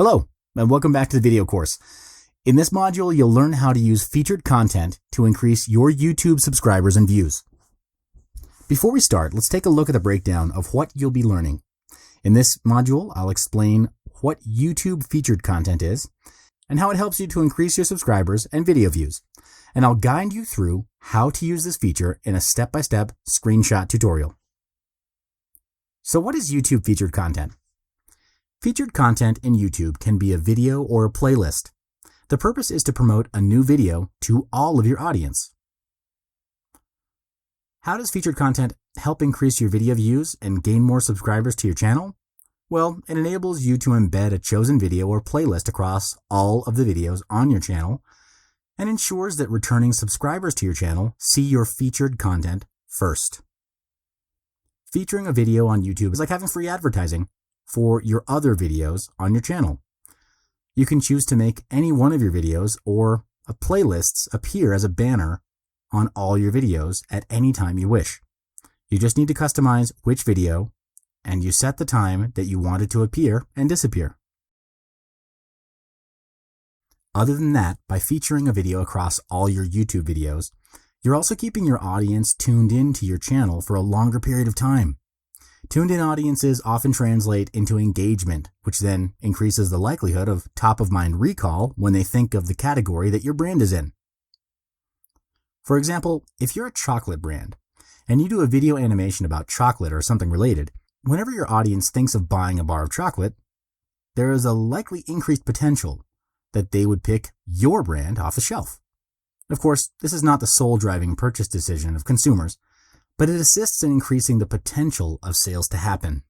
Hello, and welcome back to the video course. In this module, you'll learn how to use featured content to increase your YouTube subscribers and views. Before we start, let's take a look at the breakdown of what you'll be learning. In this module, I'll explain what YouTube featured content is and how it helps you to increase your subscribers and video views. And I'll guide you through how to use this feature in a step-by-step screenshot tutorial. So what is YouTube featured content? Featured content in YouTube can be a video or a playlist. The purpose is to promote a new video to all of your audience. How does featured content help increase your video views and gain more subscribers to your channel? Well, it enables you to embed a chosen video or playlist across all of the videos on your channel and ensures that returning subscribers to your channel see your featured content first. Featuring a video on YouTube is like having free advertising for your other videos on your channel. You can choose to make any one of your videos or playlists appear as a banner on all your videos at any time you wish. You just need to customize which video and you set the time that you want it to appear and disappear. Other than that, by featuring a video across all your YouTube videos, you're also keeping your audience tuned in to your channel for a longer period of time. Tuned-in audiences often translate into engagement, which then increases the likelihood of top-of-mind recall when they think of the category that your brand is in. For example, if you're a chocolate brand and you do a video animation about chocolate or something related, whenever your audience thinks of buying a bar of chocolate, there is a likely increased potential that they would pick your brand off the shelf. Of course, this is not the sole driving purchase decision of consumers, but it assists in increasing the potential of sales to happen.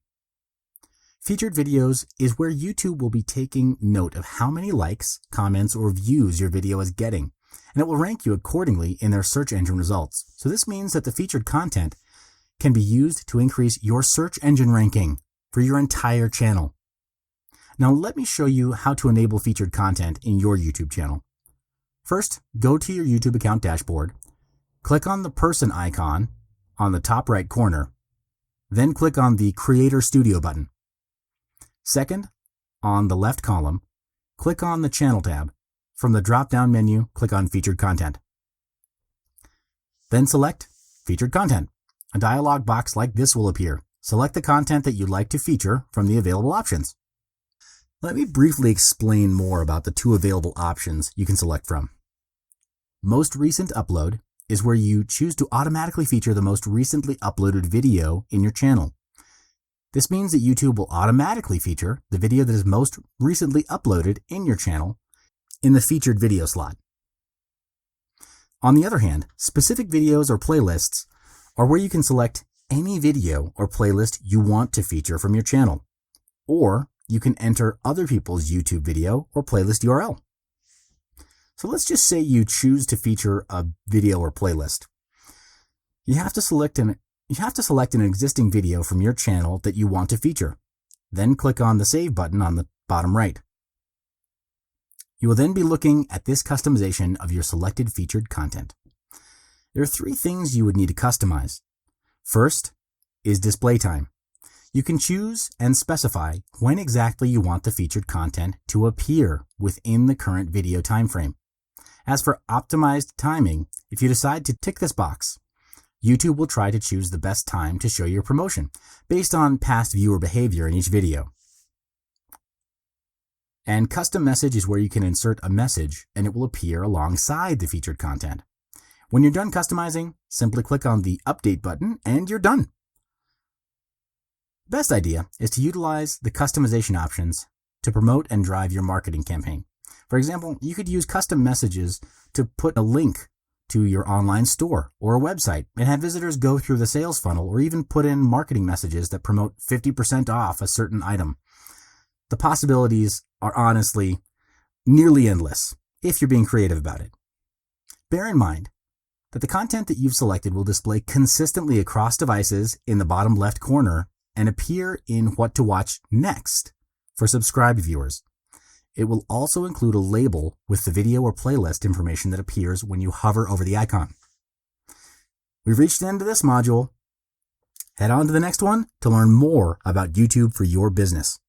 Featured videos is where YouTube will be taking note of how many likes, comments, or views your video is getting, and it will rank you accordingly in their search engine results. So this means that the featured content can be used to increase your search engine ranking for your entire channel. Now let me show you how to enable featured content in your YouTube channel. First, go to your YouTube account dashboard, click on the person icon on the top right corner, then click on the Creator Studio button. Second, on the left column, click on the Channel tab. From the drop-down menu, click on Featured Content. Then select Featured Content. A dialog box like this will appear. Select the content that you'd like to feature from the available options. Let me briefly explain more about the two available options you can select from. Most Recent Upload is where you choose to automatically feature the most recently uploaded video in your channel. This means that YouTube will automatically feature the video that is most recently uploaded in your channel in the featured video slot. On the other hand, specific videos or playlists are where you can select any video or playlist you want to feature from your channel, or you can enter other people's YouTube video or playlist URL. So let's just say you choose to feature a video or playlist. You have to select an existing video from your channel that you want to feature. Then click on the Save button on the bottom right. You will then be looking at this customization of your selected featured content. There are three things you would need to customize. First is display time. You can choose and specify when exactly you want the featured content to appear within the current video time frame. As for optimized timing, if you decide to tick this box, YouTube will try to choose the best time to show your promotion based on past viewer behavior in each video. And custom message is where you can insert a message and it will appear alongside the featured content. When you're done customizing, simply click on the Update button and you're done. The best idea is to utilize the customization options to promote and drive your marketing campaign. For example, you could use custom messages to put a link to your online store or a website and have visitors go through the sales funnel, or even put in marketing messages that promote 50% off a certain item. The possibilities are honestly nearly endless if you're being creative about it. Bear in mind that the content that you've selected will display consistently across devices in the bottom left corner and appear in What to Watch Next for subscribed viewers. It will also include a label with the video or playlist information that appears when you hover over the icon. We've reached the end of this module. Head on to the next one to learn more about YouTube for your business.